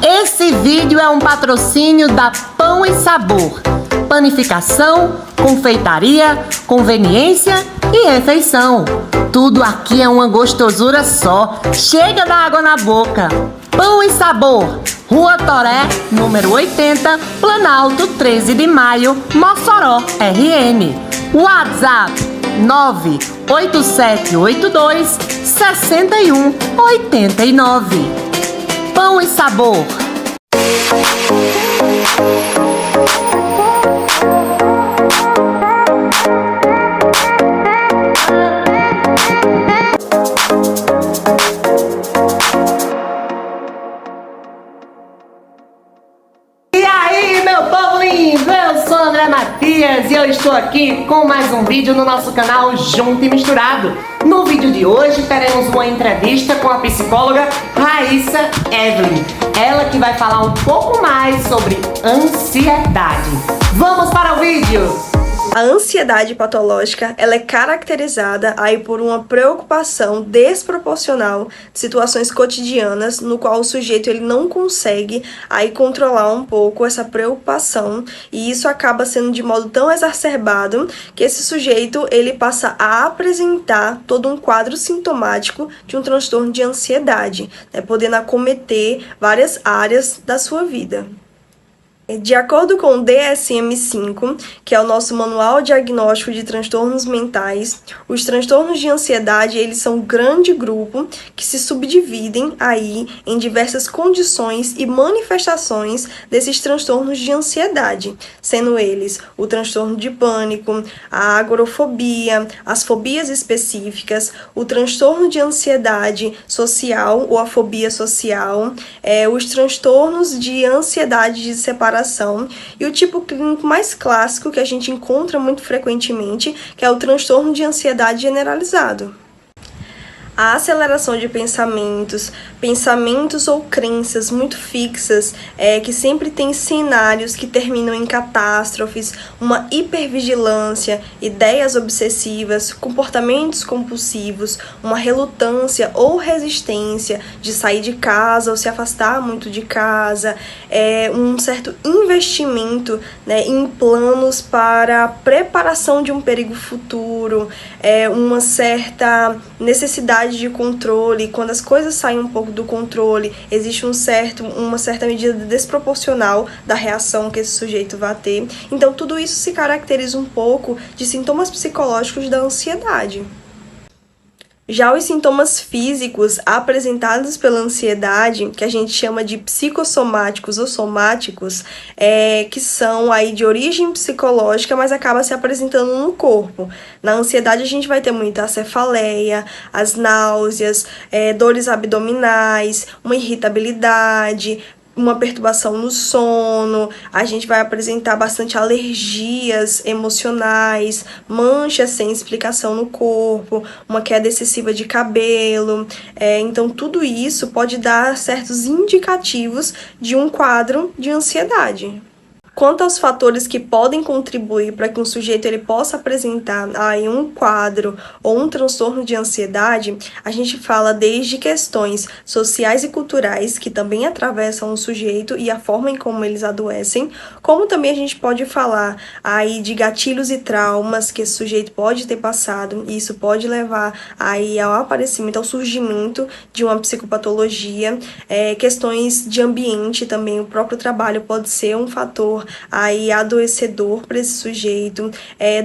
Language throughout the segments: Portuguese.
Esse vídeo é um patrocínio da Pão e Sabor. Panificação, confeitaria, conveniência e refeição. Tudo aqui é uma gostosura só. Chega da água na boca. Pão e Sabor, Rua Toré, número 80, Planalto, 13 de Maio, Mossoró, RN. WhatsApp 98782-6189. Pão e Sabor. E aí, meu povo lindo, eu sou André Matias e eu estou aqui com mais um vídeo no nosso canal Junto e Misturado. No vídeo de hoje teremos uma entrevista com a psicóloga Raíssa Evelyn. Ela que vai falar um pouco mais sobre ansiedade. Vamos para o vídeo! A ansiedade patológica, ela é caracterizada aí por uma preocupação desproporcional de situações cotidianas, no qual o sujeito ele não consegue aí controlar um pouco essa preocupação, e isso acaba sendo de modo tão exacerbado que esse sujeito ele passa a apresentar todo um quadro sintomático de um transtorno de ansiedade, né, podendo acometer várias áreas da sua vida. De acordo com o DSM-5, que é o nosso Manual Diagnóstico de Transtornos Mentais, os transtornos de ansiedade, eles são um grande grupo que se subdividem aí em diversas condições e manifestações desses transtornos de ansiedade, sendo eles o transtorno de pânico, a agorafobia, as fobias específicas, o transtorno de ansiedade social ou a fobia social, os transtornos de ansiedade de separação e o tipo clínico mais clássico que a gente encontra muito frequentemente, que é o transtorno de ansiedade generalizado. A aceleração de pensamentos ou crenças muito fixas, que sempre tem cenários que terminam em catástrofes, uma hipervigilância, ideias obsessivas, comportamentos compulsivos, uma relutância ou resistência de sair de casa ou se afastar muito de casa, um certo investimento, né, em planos para a preparação de um perigo futuro, uma certa necessidade de controle. Quando as coisas saem um pouco do controle, existe uma certa medida desproporcional da reação que esse sujeito vai ter. Então, tudo isso se caracteriza um pouco de sintomas psicológicos da ansiedade. Já os sintomas físicos apresentados pela ansiedade, que a gente chama de psicossomáticos ou somáticos, que são aí de origem psicológica, mas acaba se apresentando no corpo. Na ansiedade a gente vai ter muita cefaleia, as náuseas, dores abdominais, uma irritabilidade, uma perturbação no sono, a gente vai apresentar bastante alergias emocionais, manchas sem explicação no corpo, uma queda excessiva de cabelo. Então, tudo isso pode dar certos indicativos de um quadro de ansiedade. Quanto aos fatores que podem contribuir para que um sujeito ele possa apresentar aí um quadro ou um transtorno de ansiedade, a gente fala desde questões sociais e culturais que também atravessam o sujeito e a forma em como eles adoecem, como também a gente pode falar aí de gatilhos e traumas que esse sujeito pode ter passado, e isso pode levar aí ao aparecimento, ao surgimento de uma psicopatologia, questões de ambiente também, o próprio trabalho pode ser um fator aí adoecedor para esse sujeito,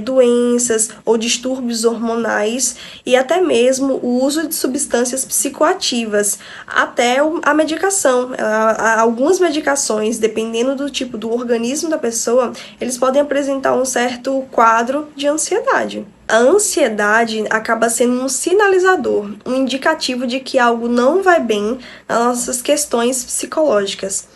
doenças ou distúrbios hormonais e até mesmo o uso de substâncias psicoativas, até a medicação. Algumas medicações, dependendo do tipo do organismo da pessoa, eles podem apresentar um certo quadro de ansiedade. A ansiedade acaba sendo um sinalizador, um indicativo de que algo não vai bem nas nossas questões psicológicas.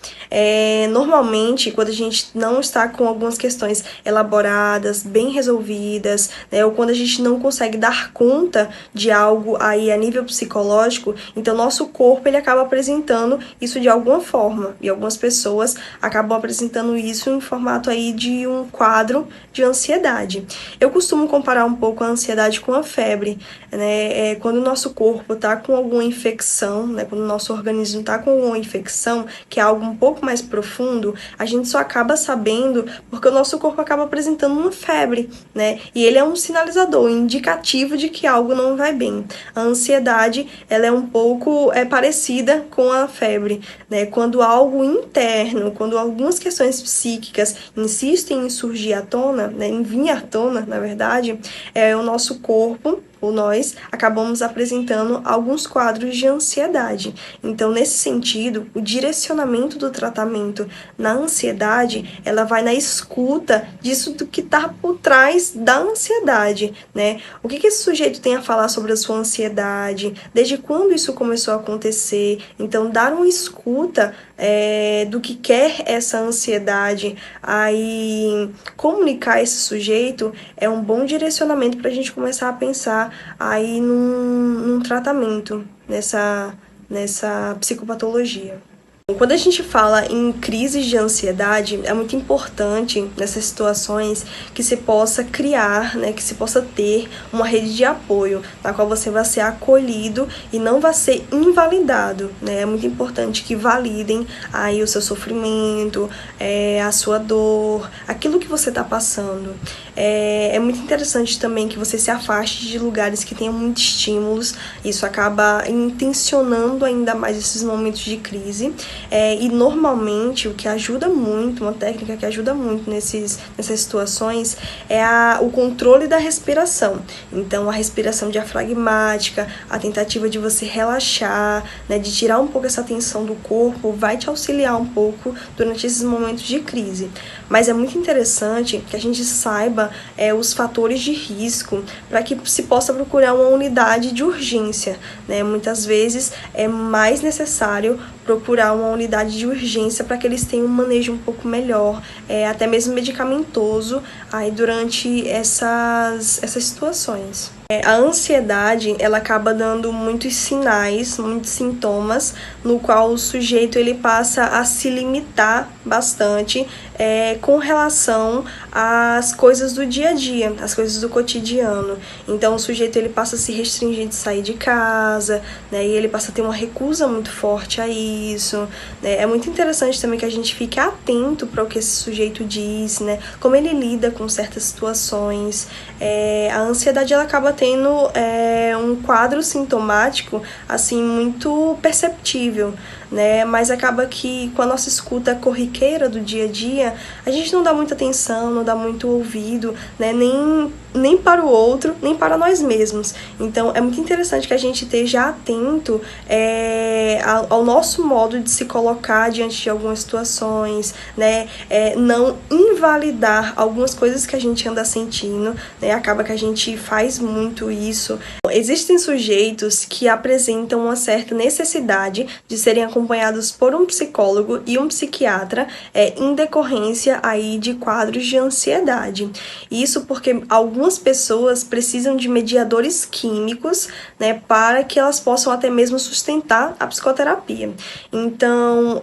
Normalmente, quando a gente não está com algumas questões elaboradas, bem resolvidas, né, ou quando a gente não consegue dar conta de algo aí a nível psicológico, então nosso corpo ele acaba apresentando isso de alguma forma, e algumas pessoas acabam apresentando isso em formato aí de um quadro de ansiedade. Eu costumo comparar um pouco a ansiedade com a febre, né? Quando o nosso corpo está com alguma infecção, né? Quando o nosso organismo está com alguma infecção, que é algo um pouco mais profundo, a gente só acaba sabendo porque o nosso corpo acaba apresentando uma febre, né? E ele é um sinalizador, um indicativo de que algo não vai bem. A ansiedade, ela é um pouco parecida com a febre, né? Quando algo interno, quando algumas questões psíquicas insistem em surgir à tona, né? Em vir à tona, na verdade, o nosso corpo, ou nós, acabamos apresentando alguns quadros de ansiedade. Então, nesse sentido, o direcionamento do tratamento na ansiedade, ela vai na escuta disso do que está por trás da ansiedade, né? O que esse sujeito tem a falar sobre a sua ansiedade? Desde quando isso começou a acontecer? Então, dar uma escuta do que quer essa ansiedade, aí comunicar esse sujeito é um bom direcionamento para a gente começar a pensar aí num tratamento nessa psicopatologia. Quando a gente fala em crises de ansiedade, é muito importante nessas situações que se possa criar, né, que se possa ter uma rede de apoio, na qual você vai ser acolhido e não vai ser invalidado, né? É muito importante que validem aí o seu sofrimento, a sua dor, aquilo que você está passando. É muito interessante também que você se afaste de lugares que tenham muitos estímulos, isso acaba intencionando ainda mais esses momentos de crise. E normalmente o que ajuda muito, uma técnica que ajuda muito nessas situações é o controle da respiração. Então a respiração diafragmática, a tentativa de você relaxar, né, de tirar um pouco essa tensão do corpo, vai te auxiliar um pouco durante esses momentos de crise. Mas é muito interessante que a gente saiba os fatores de risco para que se possa procurar uma unidade de urgência, né? Muitas vezes é mais necessário procurar uma unidade de urgência para que eles tenham um manejo um pouco melhor, até mesmo medicamentoso, aí durante essas situações. A ansiedade, ela acaba dando muitos sinais, muitos sintomas, no qual o sujeito ele passa a se limitar bastante com relação às coisas do dia a dia, às coisas do cotidiano. Então o sujeito ele passa a se restringir de sair de casa, né, e ele passa a ter uma recusa muito forte a isso, né. É muito interessante também que a gente fique atento para o que esse sujeito diz, né, como ele lida com certas situações. A ansiedade ela acaba tendo um quadro sintomático assim muito perceptível, né? Mas acaba que com a nossa escuta corriqueira do dia a dia, a gente não dá muita atenção, não dá muito ouvido, né? Nem para o outro, nem para nós mesmos. Então é muito interessante que a gente esteja atento ao nosso modo de se colocar diante de algumas situações, né? Não invalidar algumas coisas que a gente anda sentindo, né? Acaba que a gente faz muito isso. Existem sujeitos que apresentam uma certa necessidade de serem acompanhados por um psicólogo e um psiquiatra em decorrência aí de quadros de ansiedade. Isso porque algumas pessoas precisam de mediadores químicos, né, para que elas possam até mesmo sustentar a psicoterapia. Então,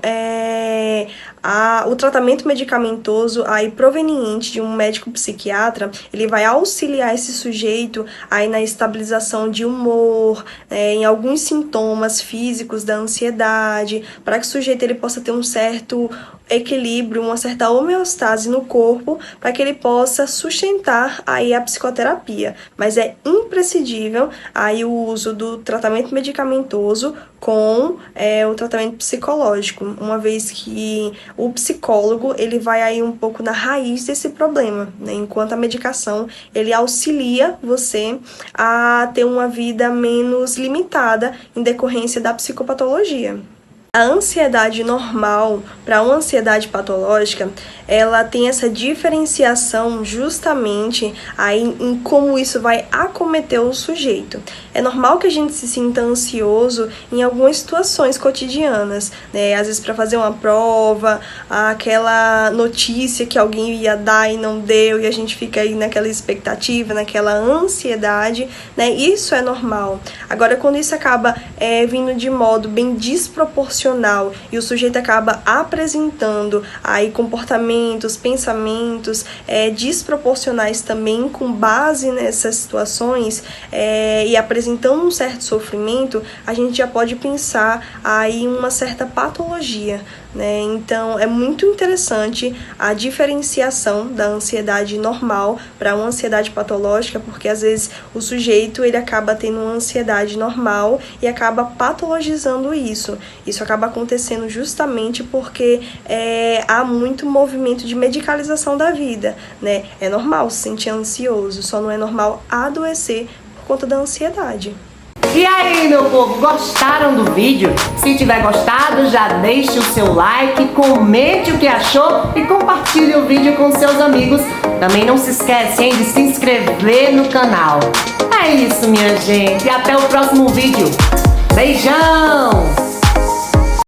o tratamento medicamentoso aí proveniente de um médico psiquiatra, ele vai auxiliar esse sujeito aí na estabilização de humor, em alguns sintomas físicos da ansiedade, para que o sujeito ele possa ter um certo equilíbrio, uma certa homeostase no corpo, para que ele possa sustentar aí a psicoterapia. Mas é imprescindível aí o uso do tratamento medicamentoso com o tratamento psicológico, uma vez que o psicólogo ele vai aí um pouco na raiz desse problema, né? Enquanto a medicação ele auxilia você a ter uma vida menos limitada em decorrência da psicopatologia. A ansiedade normal para uma ansiedade patológica, ela tem essa diferenciação justamente aí em como isso vai acometer o sujeito. É normal que a gente se sinta ansioso em algumas situações cotidianas, né? Às vezes para fazer uma prova, aquela notícia que alguém ia dar e não deu, e a gente fica aí naquela expectativa, naquela ansiedade, né? Isso é normal. Agora, quando isso acaba vindo de modo bem desproporcional e o sujeito acaba apresentando aí comportamentos, pensamentos desproporcionais também com base nessas situações e apresentando um certo sofrimento, a gente já pode pensar aí uma certa patologia, né? Então é muito interessante a diferenciação da ansiedade normal para uma ansiedade patológica, porque às vezes o sujeito ele acaba tendo uma ansiedade normal e acaba patologizando isso. Isso acaba acontecendo justamente porque há muito movimento de medicalização da vida, né? É normal se sentir ansioso, só não é normal adoecer por conta da ansiedade. E aí, meu povo, gostaram do vídeo? Se tiver gostado, já deixe o seu like, comente o que achou e compartilhe o vídeo com seus amigos. Também não se esquece, hein, de se inscrever no canal. É isso, minha gente. E até o próximo vídeo. Beijão!